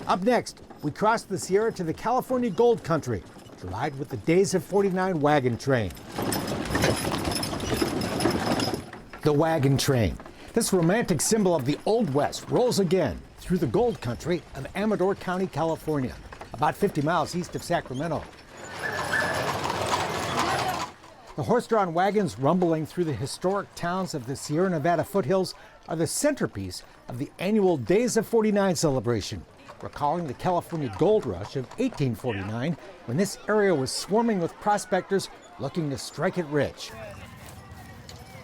Up next, we cross the Sierra to the California Gold Country to ride with the Days of 49 wagon train. The wagon train. This romantic symbol of the Old West rolls again through the gold country of Amador County, California, about 50 miles east of Sacramento. The horse-drawn wagons rumbling through the historic towns of the Sierra Nevada foothills are the centerpiece of the annual Days of 49 celebration, recalling the California gold rush of 1849, when this area was swarming with prospectors looking to strike it rich.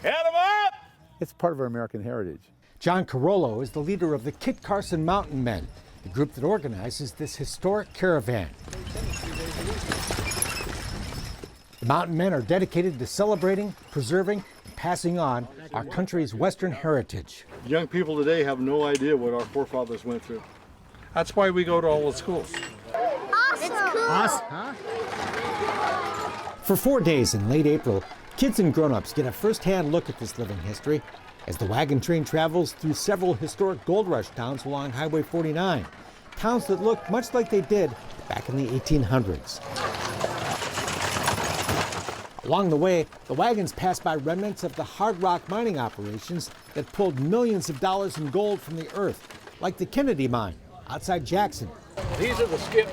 Head 'em up! It's part of our American heritage. John Carollo is the leader of the Kit Carson Mountain Men, the group that organizes this historic caravan. The Mountain Men are dedicated to celebrating, preserving, and passing on our country's Western heritage. Young people today have no idea what our forefathers went through. That's why we go to all the schools. Awesome! It's cool! Awesome, huh? For 4 days in late April, kids and grown-ups get a first-hand look at this living history as the wagon train travels through several historic gold rush towns along Highway 49, towns that look much like they did back in the 1800s. Along the way, the wagons pass by remnants of the hard rock mining operations that pulled millions of dollars in gold from the earth, like the Kennedy mine outside Jackson. These are the skips.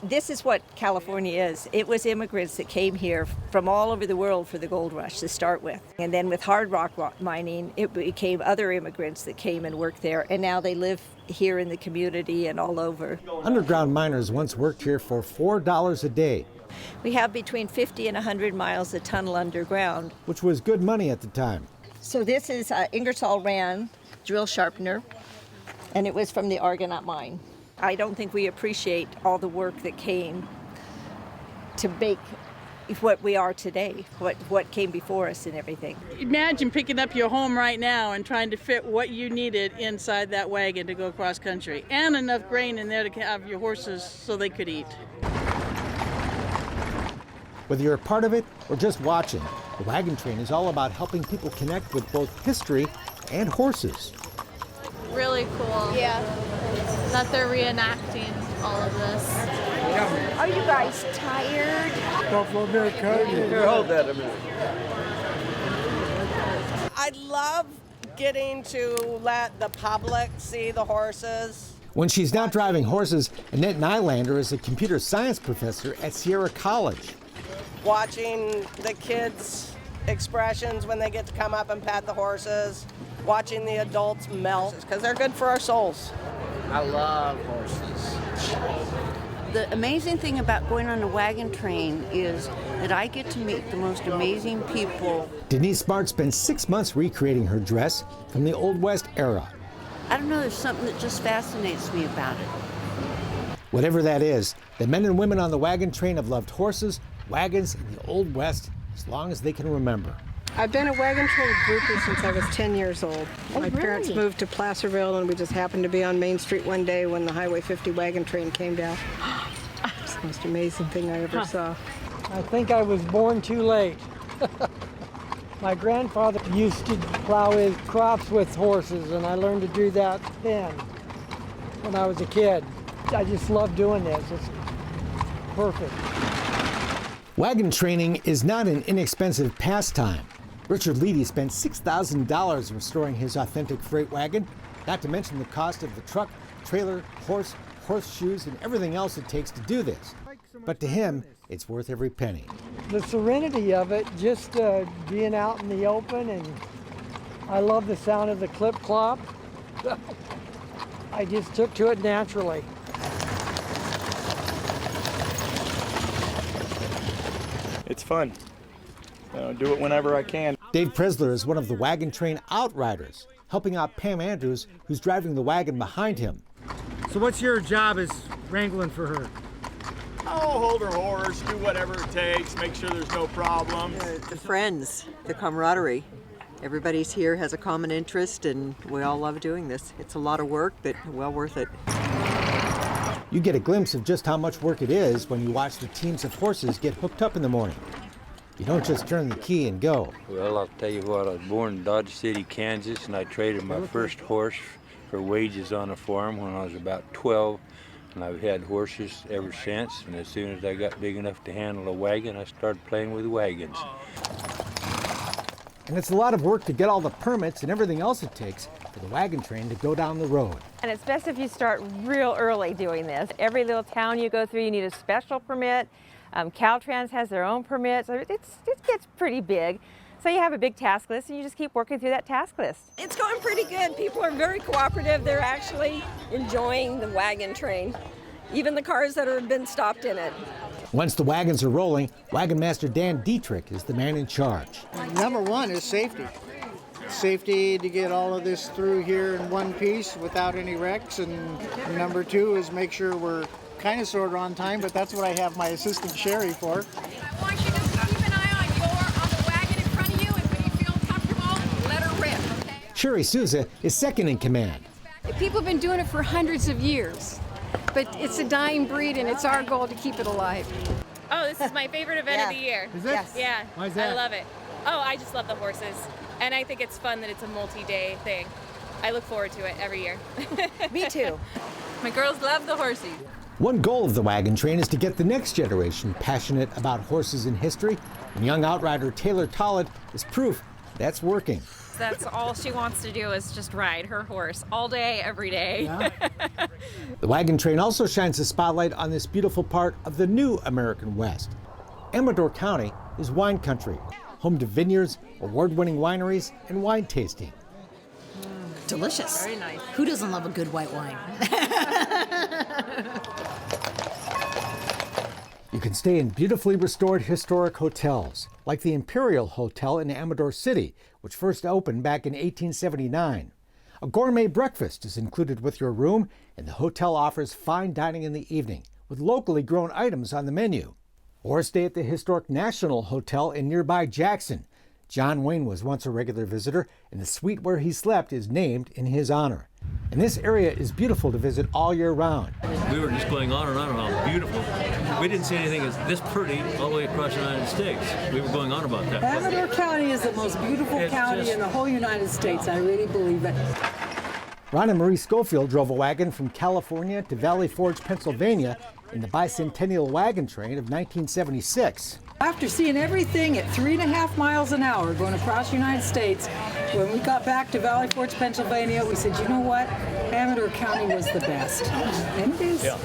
This is what California is. It was immigrants that came here from all over the world for the gold rush to start with. And then with hard rock mining, it became other immigrants that came and worked there. And now they live here in the community and all over. Underground miners once worked here for $4 a day. We have between 50 and 100 miles of tunnel underground, which was good money at the time. So this is Ingersoll Rand drill sharpener, and it was from the Argonaut mine. I don't think we appreciate all the work that came to make what we are today, what came before us and everything. Imagine picking up your home right now and trying to fit what you needed inside that wagon to go cross country, and enough grain in there to have your horses so they could eat. Whether you're a part of it or just watching, the wagon train is all about helping people connect with both history and horses. Really cool. Yeah. That they're reenacting all of this. Are you guys tired? Here, hold that a minute. I love getting to let the public see the horses. When she's not driving horses, Annette NYLANDER is a computer science professor at Sierra College. Watching the kids' expressions when they get to come up and pat the horses. Watching the adults melt, because they're good for our souls. I love horses. The amazing thing about going on a wagon train is that I get to meet the most amazing people. Denise Smart spent 6 months recreating her dress from the Old West era. I don't know, there's something that just fascinates me about it. Whatever that is, the men and women on the wagon train have loved horses, wagons, and the Old West as long as they can remember. I've been a wagon train groupie since I was 10 years old. My parents moved to Placerville, and we just happened to be on Main Street one day when the Highway 50 wagon train came down. It's the most amazing thing I ever saw. I think I was born too late. My grandfather used to plow his crops with horses, and I learned to do that then when I was a kid. I just love doing this. It's perfect. Wagon training is not an inexpensive pastime. Richard Leedy spent $6,000 restoring his authentic freight wagon, not to mention the cost of the truck, trailer, horse, horseshoes, and everything else it takes to do this. But to him, it's worth every penny. The serenity of it, just being out in the open, and I love the sound of the clip-clop. I just took to it naturally. It's fun. Do it whenever I can. Dave PRESZLER is one of the wagon train outriders, helping out Pam Andrews, who's driving the wagon behind him. So what's your job as wrangling for her? Oh, hold her horse, do whatever it takes, make sure there's no problems. The friends, the camaraderie. Everybody's here has a common interest, and we all love doing this. It's a lot of work, but well worth it. You get a glimpse of just how much work it is when you watch the teams of horses get hooked up in the morning. You don't just turn the key and go. Well, I'll tell you what, I was born in Dodge City, Kansas, and I traded my first horse for wages on a farm when I was about 12 And I've had horses ever since, and as soon as I got big enough to handle a wagon, I started playing with wagons. And it's a lot of work to get all the permits and everything else it takes for the wagon train to go down the road. And it's best if you start real early doing this. Every little town you go through, you need a special permit. Caltrans has their own permit, so it gets pretty big. So you have a big task list, and you just keep working through that task list. It's going pretty good. People are very cooperative. They're actually enjoying the wagon train, even the cars that have been stopped in it. Once the wagons are rolling, Wagon Master Dan Dietrich is the man in charge. Number one is safety. Safety to get all of this through here in one piece without any wrecks. And number two is make sure we're kind of sort of on time, but that's what I have my assistant Sherry for. I want you to keep an eye on the wagon in front of you, and when you feel comfortable, let her rip, okay? Sherry Souza is second in command. People have been doing it for hundreds of years, but it's a dying breed, and it's our goal to keep it alive. Oh, this is my favorite event of the year. Is it? Yes. Yeah. Why is that? I love it. Oh, I just love the horses. And I think it's fun that it's a multi-day thing. I look forward to it every year. Me too. My girls love the horses. One goal of the wagon train is to get the next generation passionate about horses in history, and young outrider Taylor TOLLETT is proof that's working. That's all she wants to do is just ride her horse all day, every day. Yeah. The wagon train also shines a spotlight on this beautiful part of the new American West. Amador County is wine country, home to vineyards, award-winning wineries, and wine tasting. Delicious. Very nice. Who doesn't love a good white wine? You can stay in beautifully restored historic hotels, like the Imperial Hotel in Amador City, which first opened back in 1879. A gourmet breakfast is included with your room, and the hotel offers fine dining in the evening, with locally grown items on the menu. Or stay at the historic National Hotel in nearby Jackson. John Wayne was once a regular visitor, and the suite where he slept is named in his honor. And this area is beautiful to visit all year round. We were just going on and on about how beautiful. We didn't see anything as this pretty all the way across the United States. We were going on about that. Amador County is the most beautiful county in the whole United States. I really believe it. Ron and Marie Schofield drove a wagon from California to Valley Forge, Pennsylvania in the bicentennial wagon train of 1976. After seeing everything at 3.5 miles an hour going across the United States, when we got back to Valley Forge, Pennsylvania, we said, you know what? Amador County was the best. And it is. Yeah.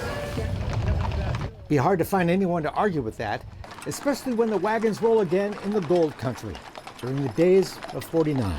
Be hard to find anyone to argue with that, especially when the wagons roll again in the gold country during the days of '49.